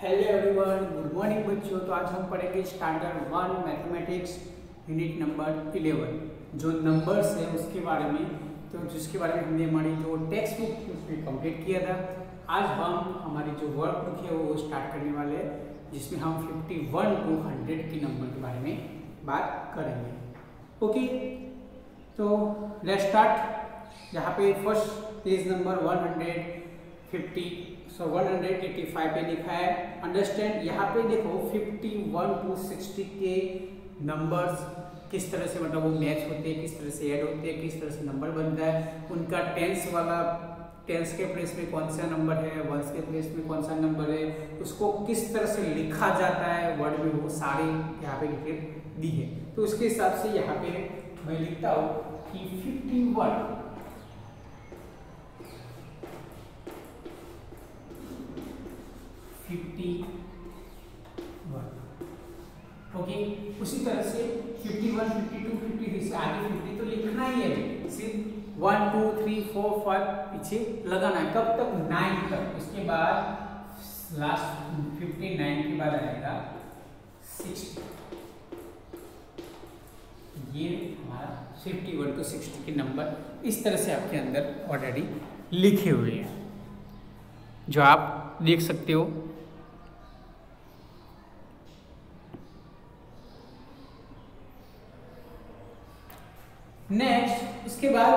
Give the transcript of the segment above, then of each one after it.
Hello everyone, good morning बच्चों। तो आज हम पढ़ेंगे स्टैंडर्ड 1 मैथमेटिक्स यूनिट नंबर 11 जो नंबर्स है उसके बारे में। तो जिसके बारे में हमने हमारी जो टेक्स्ट बुक उसमें कंप्लीट किया था। आज हम हमारी जो वर्क बुक है वो स्टार्ट करने वाले हैं, जिसमें हम 51 to 100 के नंबर के बारे में बात करेंगे। ओके, तो लेट्स स्टार्ट। यहाँ पे फर्स्ट पेज नंबर 185 पे लिखा है अंडरस्टैंड। यहाँ पे देखो 51 to 60 के नंबर्स किस तरह से मतलब वो मैच होते हैं, किस तरह से ऐड होते हैं, किस तरह से नंबर बनता है, उनका टेंस के प्लेस में कौन सा नंबर है, वंस के प्लेस में कौन सा नंबर है, उसको किस तरह से लिखा जाता है वर्ड में, वो सारे यहाँ पे डिटेल दी है। तो उसके हिसाब से यहाँ पे मैं लिखता हूँ कि 51 ओके। उसी तरह से 51, 52, 53 से आगे 50 तो लिखना ही है, सिर्फ 1, 2, 3, 4, 5 पीछे लगाना है। कब तक? 9 तक। उसके बाद लास्ट 59 के बाद आएगा 60। ये हमारा 51 to 60 के नंबर इस तरह से आपके अंदर ऑलरेडी लिखे हुए हैं, जो आप देख सकते हो। नेक्स्ट उसके बाद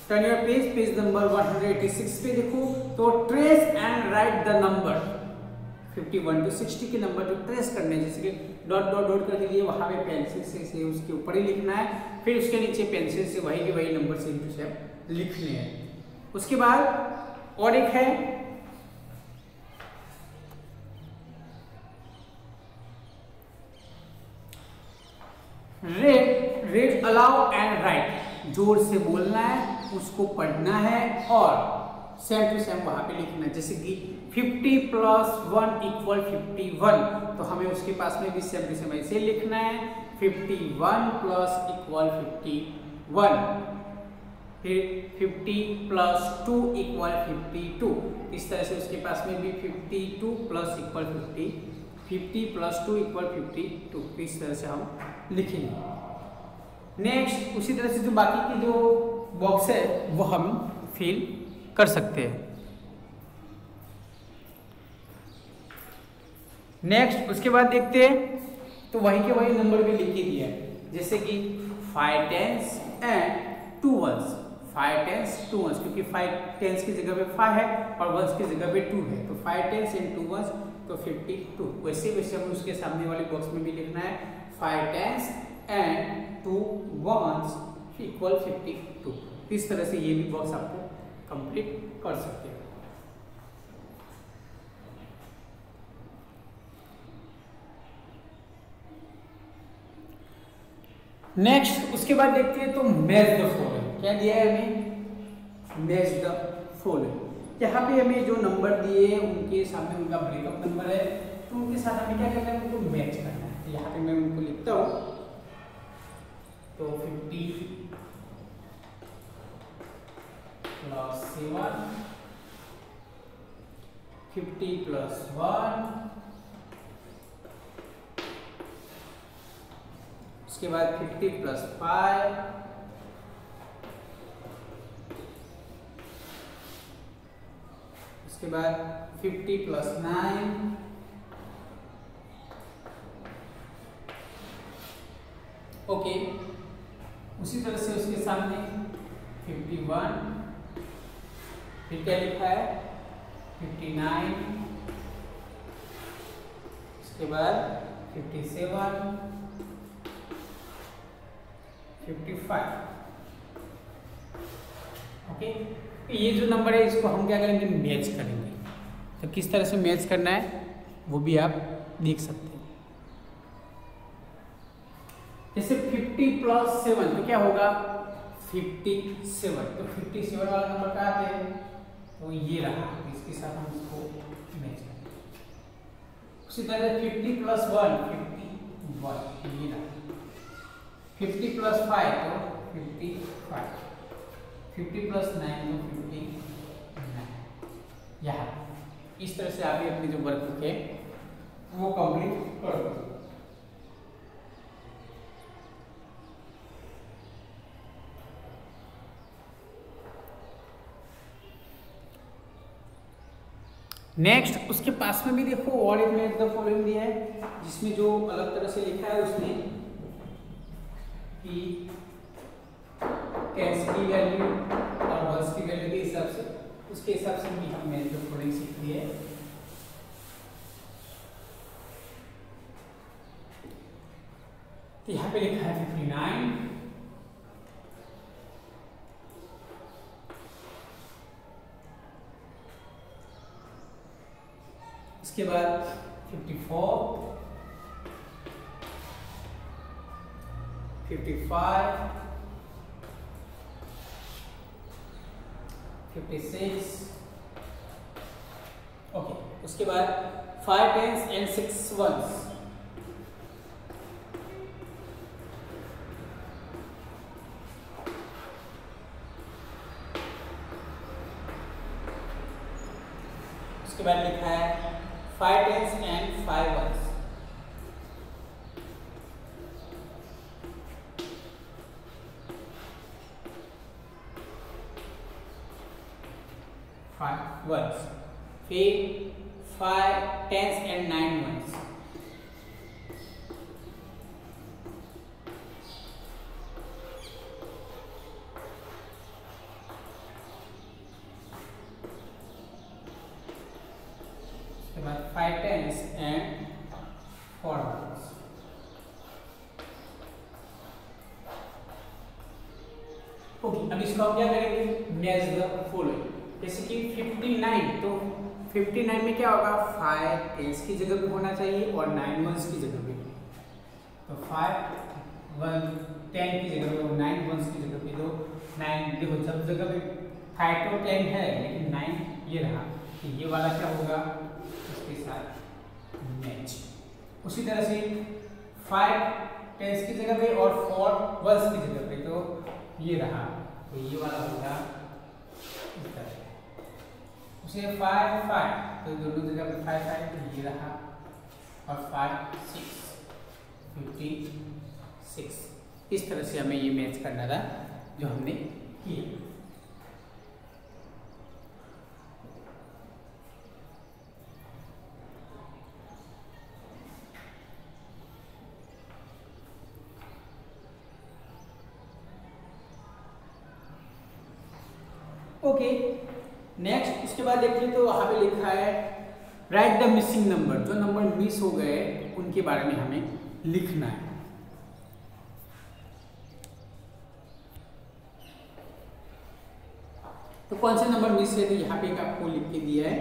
टर्न योर पेज नंबर 186 पे देखो। तो trace and right the number 51 to 60 के नंबर जो ट्रेस करने हैं, जैसे कि डॉट डॉट डॉट करके लिए वहां पे पेंसिल से उसके ऊपर ही लिखना है, फिर उसके नीचे पेंसिल से वही के वही नंबर से इनटू से लिखने हैं। उसके बाद और एक है रीड अलाउ एंड राइट। जोर से बोलना है, उसको पढ़ना है और सेम टू सेम वहां पे लिखना है। जैसे कि 50 + 1 = 51, तो हमें उसके पास में भी सेम टू सेम ऐसे लिखना है 51 + = 51। फिर 50 + 2 = 52। इस तरह से उसके पास में भी 52 + = 50, 50 + 2 = 52। इस तरह से हम लिखेंगे। नेक्स्ट उसी तरह से जो बाकी की जो बॉक्स है वो हम फिल कर सकते हैं। नेक्स्ट उसके बाद देखते हैं, तो वही के वही नंबर भी लिख के दिया है, जैसे कि 5 10s and 2 1s। 5 10s 2 1s, क्योंकि 5 10s की जगह पे 5 है और 1s की जगह पे 2 है, तो 5 10s एंड 2 1s तो 52। वैसे वैसे हमें उसके सामने वाले बॉक्स में भी लिखना है 5 10s एंड 2 1s = 52। इस तरह से ये भी बॉक्स आपको कंप्लीट कर सकते हैं। नेक्स्ट उसके बाद देखते हैं, तो मैच द फॉलोइंग क्या दिया है हमें, मैच द फॉलोइंग। यहाँ पे हमें जो नंबर दिए हैं उनके सामने उनका ब्रेकअप नंबर है, तो उनके साथ हमें क्या करना है, उनको मैच करना है। तो यहाँ पे मैं उनको लिखता हूँ, तो 50 + 7, 50 + 1, उसके बाद 50 + 5, उसके बाद 50 + 9, ओके। उसी तरह से उसके सामने 51, फिर क्या लिखा है 59, उसके बाद 57, 55, ओके। ये जो नंबर है इसको हम क्या करेंगे, मैच करेंगे। तो किस तरह से मैच करना है वो भी आप देख सकते हैं। जैसे 50 + 7 तो क्या होगा 57, तो 57 वाला नंबर कहाँ पे, तो ये रहा, तो इसके साथ हम इसको मैच करेंगे। उसी तरह 50 + 1 51, ये रहा। 50 + 5 तो 55, 50 + 9 तो 59, यहाँ इस तरह से आप भी अपनी जो वर्कबुक है वो कंप्लीट कर दो। नेक्स्ट उसके पास में भी देखो और एक मैच द फॉलोइंग दिया है, जिसमें जो अलग तरह से लिखा है उसमें कि टेंस की वैल्यू और वर्ड्स की वैल्यू के हिसाब से, उसके हिसाब से भी हम मैच द फॉलोइंग सीख लिए। तो यहाँ पे लिखा है 59, इसके बाद 54, 55, 56, ओके। उसके बाद 5 टेंस एंड 6 वंस। उसके बाद लिखा है 5 टेंस एंड 5 वंस। वंस, फिर 5 टेंस एंड 9 वंस। उसके बाद 5 टेंस एंड 4 वंस। ओके, अब इसको हम क्या करेंगे, मैच द फॉलोइंग। जैसे कि 59, तो 59 में क्या होगा, 5 टेंस की जगह पे होना चाहिए और 9 वंस की जगह पे। तो 5 1 10 की जगह पे, 9 वंस की जगह पे, तो 9 देखो सब जगह पे 5 तो 10 है, लेकिन 9 ये रहा, तो ये वाला क्या होगा इसके साथ मैच। उसी तरह से 5 टेंस की जगह पे और 4 वंस की जगह पे, तो ये रहा, तो ये वाला होगा इस तरह। उसे 5 5, तो दोनों जगह पे 5 5, तो ये रहा, और 5 6 56। इस तरह से हमें ये मैच करना था जो हमने किया। ओके, नेक्स्ट उसके बाद देखिए तो वहां पे लिखा है राइट द मिसिंग नंबर। जो नंबर मिस हो गए उनके बारे में हमें लिखना है। तो कौन से नंबर मिस है, तो यहाँ पे आपको लिख के दिया है,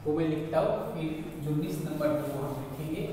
वो मैं लिखता हूँ, फिर जो मिस नंबर है वो हम लिखेंगे।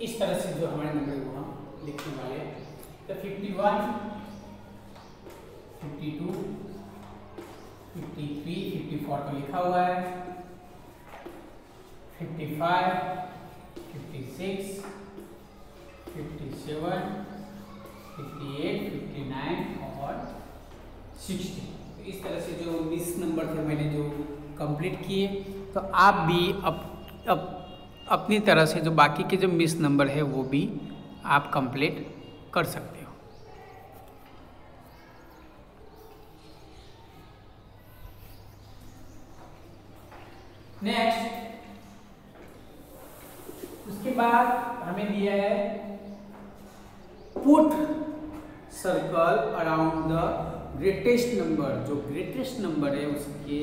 इस तरह से जो हमारे नंबर को हम लिखने वाले हैं। तो 51, 52, 53, 54 तो लिखा हुआ है, 55, 56, 57, 58, 59 और 60। तो इस तरह से जो 20 नंबर थे मैंने जो कंप्लीट किए। तो आप भी अपनी तरह से जो बाकी के जो मिस नंबर है वो भी आप कंप्लीट कर सकते हो। नेक्स्ट उसके बाद हमें दिया है put circle around the greatest number. जो ग्रेटेस्ट नंबर है उसके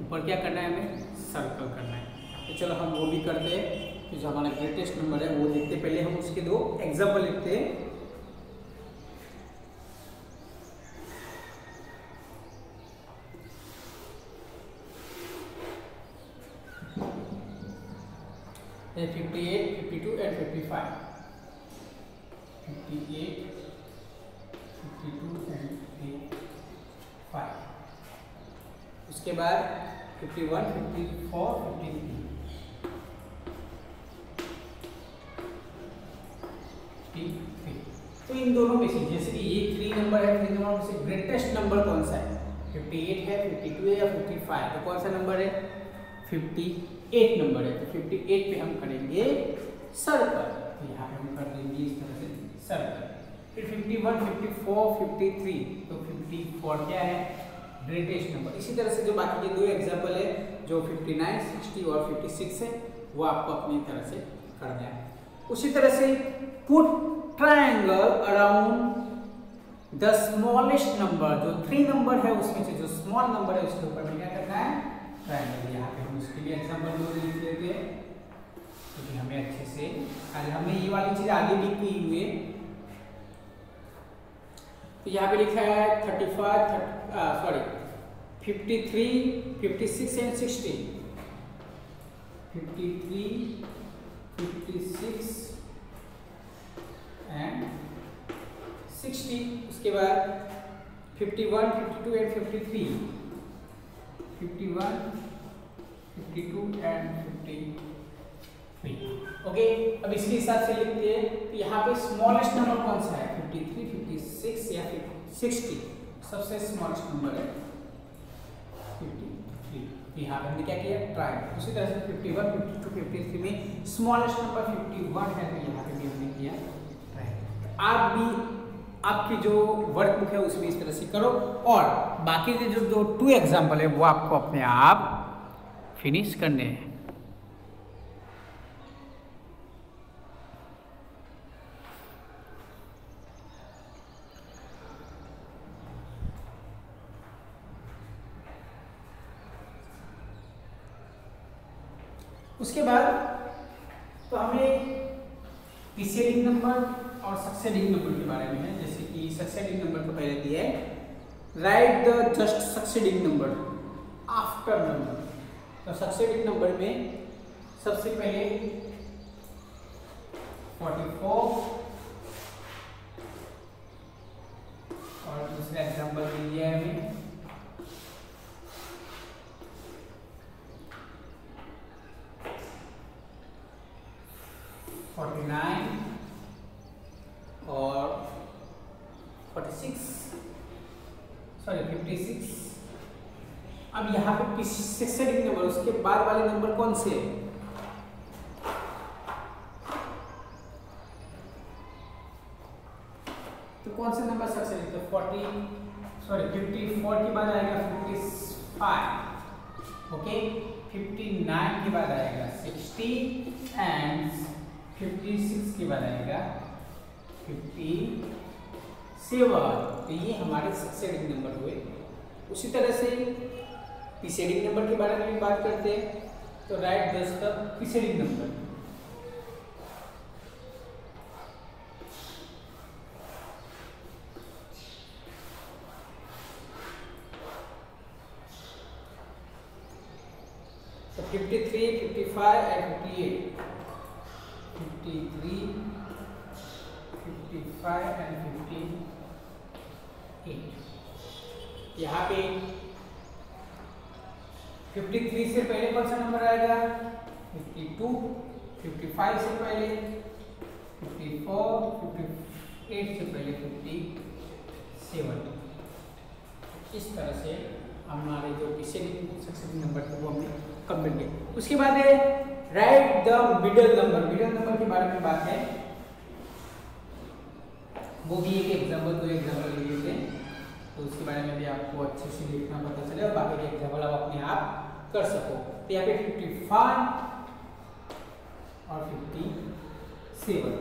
ऊपर क्या करना है, हमें सर्कल करना है। तो चलो हम वो भी करते हैं। तो जो हमारा ग्रेटेस्ट नंबर है वो देखते, पहले हम उसके दो एग्जाम्पल लिखते हैं। 58, 52 एंड 55, 58, 52 एंड 55। उसके बाद 51, 54, 53, 53। तो इन दोनों में से जैसे कि ये 3 नंबर है, 3 नंबर में से ग्रेटेस्ट नंबर कौन सा है? 58 है, 52 है या 55? तो कौन सा नंबर है? 58 नंबर है। तो 58 पे हम करेंगे सर्कल। तो यहाँ पे हम कर देंगे इस तरह से सर्कल। फिर 51, 54, 53। तो 54 क्या है? Greatest number. इसी तरह से जो बाकी के 2 एग्जाम्पल है, जो 59, 60 और 56 है, वो आपको अपनी तरह से करना है। उसी तरह से put triangle around the smallest number, जो 3 नंबर है उसमें से जो स्मॉल नंबर है उसके ऊपर में क्या करना है? ट्रायंगल। यहाँ पे हम उसके लिए एग्जाम्पल 2 लिख लेते हैं, क्योंकि हमें अच्छे से आज हमने ये वाली चीज आगे भी की हुई है। तो यहाँ पे लिखा है 53, 56 एंड 60, 53, 56 एंड 60। उसके बाद 51, 52 एंड 53, 51, 52 एंड 53। ओके, अब इसके हिसाब से लिखते हैं। तो यहाँ पे स्मॉलेस्ट नंबर कौन सा है? 53, 56 या 60? सबसे स्मॉलेस्ट नंबर है 53। यहाँ पे हमने क्या किया? ट्राई। उसी तरह से 51, 52, 53 में स्मॉलेस्ट नंबर 51 है, तो यहाँ पे भी हमने किया ट्राई। आप भी आपकी जो वर्कबुक है उसमें इस तरह से करो, और बाकी के जो 2 एग्जाम्पल है वो आपको अपने आप फिनिश करने हैं। उसके बाद तो हमें प्रीसीडिंग नंबर और सक्सेडिंग नंबर के बारे में है। जैसे कि सक्सेडिंग नंबर को पहले दिया है, right the just succeeding number after number. तो सक्सेडिंग नंबर में सबसे पहले 44 और दूसरा एग्जांपल दिया है हमें 49 और 56। अब यहाँ पे सक्सेडिंग नंबर, उसके बाद वाले नंबर कौन से है? तो कौन से नंबर सक्सेडिंग? तो 54 के बाद आएगा 55, ओके। 59 के बाद आएगा 60 एंड 56 के बाद आएगा 57। तो ये हमारे सक्सेडिंग नंबर हुए। उसी तरह से प्रीसीडिंग नंबर के बारे में भी बात करते हैं। तो राइट द प्रीसीडिंग नंबर। तो 53, 55 एंड 58, 53, 55 एंड 58। यहाँ पे 53 से पहले कौन सा नंबर आएगा? 52, 55 से पहले 54, 58 से पहले 57। इस तरह से हमारे जो प्रीसीडिंग सक्सेसिव नंबर थे वो हमने कंप्लीट किए। उसके बाद है right the middle number. Middle number के बारे में बात है, वो भी एक एग्जाम्पल 2 एग्जाम्पल लिए थे, तो उसके बारे में भी आपको अच्छे से देखना पता चले और बाकी के एग्जाम्पल आप अपने आप कर सको। तो यहाँ पे 55 और 57,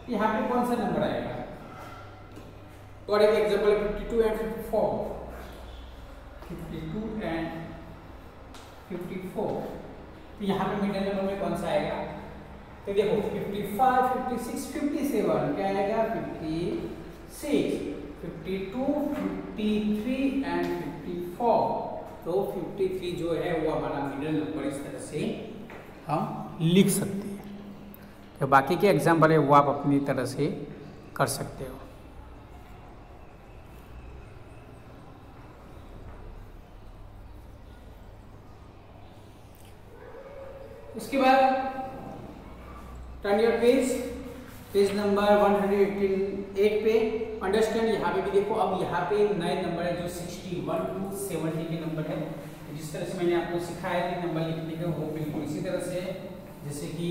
यहाँ पे कौन सा नंबर आएगा? और एक एग्जाम्पल 52 एंड 54, 52 एंड 54। तो यहाँ पे मिडिल नंबर में कौन सा आएगा? तो देखो 55, 56, 57 क्या आएगा? 56, 52, 53 एंड 54। तो 53 जो है वो हमारा मिडिल नंबर इस तरह से हम लिख सकते हैं। जो बाकी के एग्जाम्पल है वो आप अपनी तरह से कर सकते हो। उसके बाद टर्न योर पेज नंबर 188 पे अंडरस्टैंड। यहाँ पे भी देखो, अब यहाँ पे नए नंबर है जो 61 to 70 के नंबर है। जिस तरह से मैंने आपको सिखाया कि नंबर लिखने के वो बिल्कुल इसी तरह से है, जैसे कि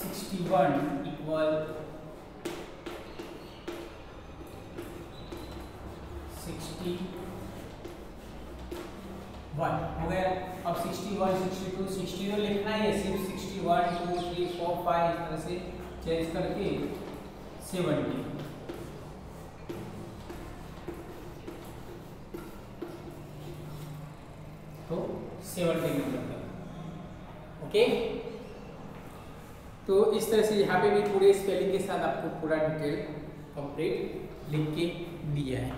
61 इक्वल 61 हो गया। अब 61, 62, 62 लिखना है, सिर्फ 61, 2, 3, 4, 5 इस तरह से चेंज करके 70। तो 70 नंबर। ओके, तो इस तरह से यहाँ पे भी पूरे स्पेलिंग के साथ आपको पूरा डिटेल कंप्लीट लिख के दिया है।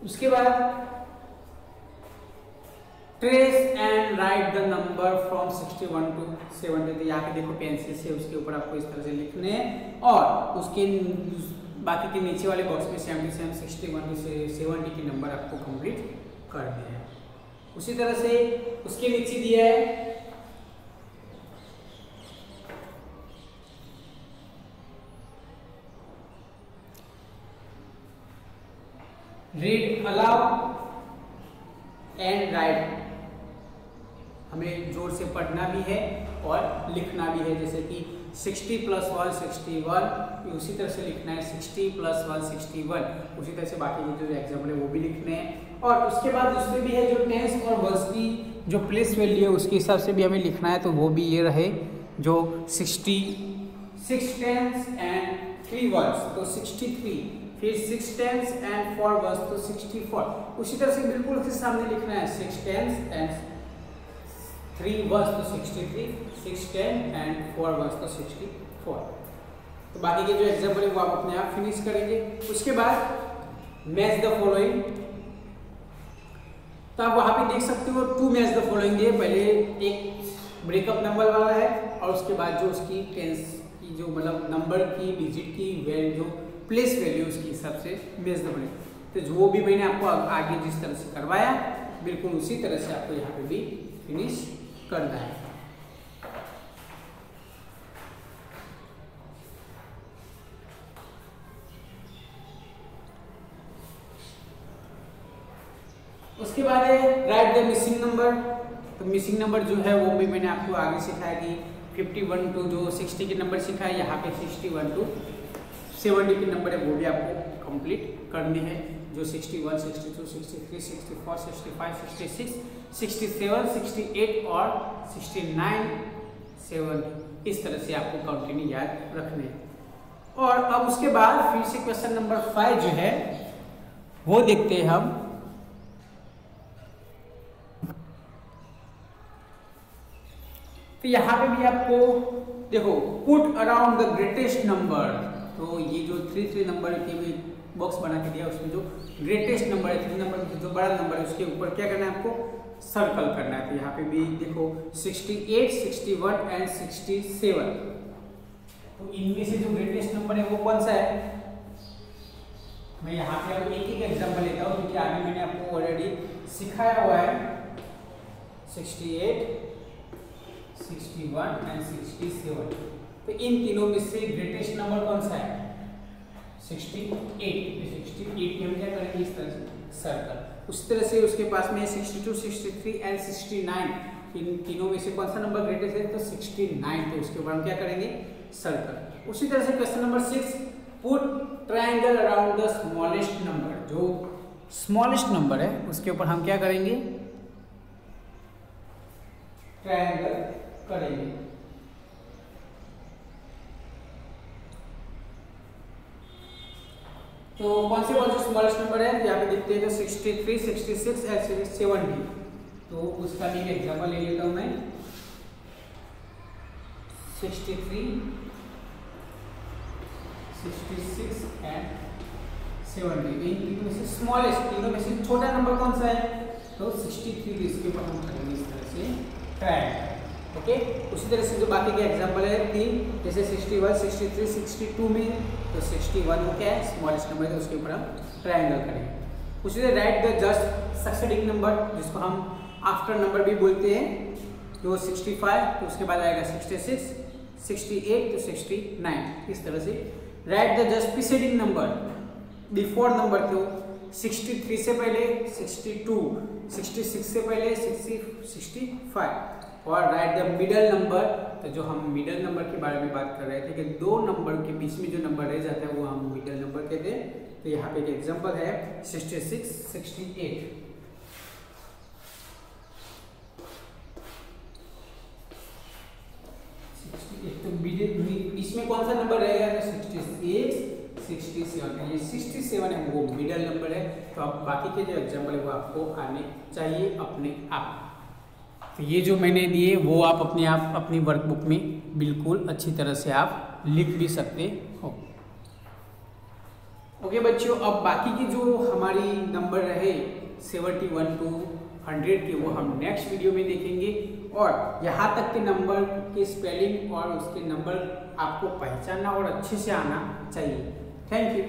उसके बाद trace and right the number from 61 to 70। तो यहाँ पे देखो पेंसिल से उसके ऊपर आपको इस तरह से लिखने हैं और उसके बाकी के नीचे वाले बॉक्स में 77, 61 to 70 के नंबर आपको कंप्लीट करने हैं। उसी तरह से उसके नीचे दिया है रीड अलाउड एंड राइट। हमें जोर से पढ़ना भी है और लिखना भी है, जैसे कि 60 + 1 61, उसी तरह से लिखना है 60 + 1 61। उसी तरह से बाकी के जो एग्जाम्पल है वो भी लिखने हैं। और उसके बाद उसमें भी है जो टेंस और वर्ड्स की जो प्लेस वैल्यू है उसके हिसाब से भी हमें लिखना है, तो वो भी ये रहे जो 66 टेंस एंड 3 वर्ड्स तो 63, फिर 6 टेंस एंड 4 वर्ड्स तो 64। उसी तरह से बिल्कुल उसके सामने लिखना है 6 टेंस एंड 3 वर्ड्स तो 63, 6 10 एंड 4 वर्ड्स तो 64। तो बाकी के जो एग्जाम्पल है वो आप अपने आप फिनिश करेंगे। उसके बाद मैच द फॉलोइंग, तो आप वहां पे देख सकते हो 2 मैच द फॉलोइंग है। पहले एक ब्रेकअप नंबर वाला है और उसके बाद जो उसकी टेंस की जो मतलब नंबर की डिजिट की वैल्यू प्लेस वैल्यू उसके हिसाब से मैच द फॉलोइंग। तो जो भी मैंने आपको आगे जिस तरह से करवाया बिल्कुल उसी तरह से आपको यहाँ पे भी फिनिश करना है। उसके बाद है राइट द मिसिंग नंबर। तो मिसिंग नंबर जो है वो भी मैंने आपको आगे सिखाया कि 51 to जो 60 के नंबर सिखाया, यहाँ पे 61 to 70 के नंबर है वो भी आपको कंप्लीट करने हैं। जो 61, 62, 63, 64, 65, 66, 67, 68 और 69, 70 इस तरह से आपको कंटिन्यू याद रखने हैं। और अब उसके बाद फिर से क्वेश्चन नंबर 5 जो है वो देखते हैं हम। तो यहाँ पे भी आपको देखो put around the greatest number. तो ये जो 3 नंबर के भी बॉक्स बना के दिया उसमें जो ग्रेटेस्ट नंबर है 3 नंबर जो बड़ा नंबर है उसके ऊपर क्या करना है आपको सर्कल करना है। तो यहाँ पे भी देखो 68, 61 एंड 67। तो इनमें से जो ग्रेटेस्ट नंबर है वो कौन सा है? मैं यहाँ पे अब एक एग्जांपल लेता हूँ क्योंकि आगे मैंने आपको ऑलरेडी सिखाया हुआ है। 68, 61 एंड 67। तो इन तीनों में से ग्रेटेस्ट नंबर कौन सा है? 68। 68 की हम क्या करेंगे इस तरह से सर्कल। उस तरह से उसके पास में 62, 63 एंड 69। इन तीनों में से कौन सा नंबर ग्रेटेस्ट है? तो 69। तो उसके ऊपर हम क्या करेंगे सर्कल। उसी तरह से question number 6 put triangle around the smallest number. जो स्मॉलेस्ट नंबर है उसके ऊपर हम क्या करेंगे ट्रायंगल करेंगे। तो कौन से स्मॉलेस्ट नंबर है यहाँ पे देखते हैं। तो 63, 66 एंड 70। तो उसका भी एक एग्जांपल ले लेता हूँ मैं। 63, 66 एंड 70। इन तीनों में से स्मॉलेस्ट, तीनों में से छोटा नंबर कौन सा है? तो 63। इसके ऊपर हम करेंगे इस तरह से ट्रायंगल। ओके, उसी तरह से जो बाकी के एग्जांपल है 3, जैसे 61, 63, 62 में तो 61 वो क्या है? स्मॉलेस्ट नंबर है, तो उसके ऊपर हम ट्रायंगल करेंगे। उसी तरह right the just succeeding number, जिसको हम आफ्टर नंबर भी बोलते हैं, तो 65 तो उसके बाद आएगा 66, 68 तो 69। इस तरह से right the just preceding number, before number तो 63 से पहले 62, 66 से पहले 65 और राइट द मिडल नंबर। तो जो हम मिडल नंबर के बारे में बात कर रहे थे कि दो नंबर के बीच में जो नंबर रह जाता है वो हम मिडल नंबर कहते हैं। तो यहाँ पे एक एग्जांपल है 66, 68। तो बीच में कौन सा नंबर रहेगा? तो 68, 67। ये 67 है वो मिडल नंबर है। तो अब बाकी के जो एग्जांपल है वो आपको आने चाहिए अपने आप। तो ये जो मैंने दिए वो आप अपने आप अपनी वर्कबुक में बिल्कुल अच्छी तरह से आप लिख भी सकते हो। ओके बच्चों, अब बाकी की जो हमारी नंबर रहे 71 to 100 के वो हम नेक्स्ट वीडियो में देखेंगे। और यहाँ तक के नंबर के स्पेलिंग और उसके नंबर आपको पहचानना और अच्छे से आना चाहिए। Thank you.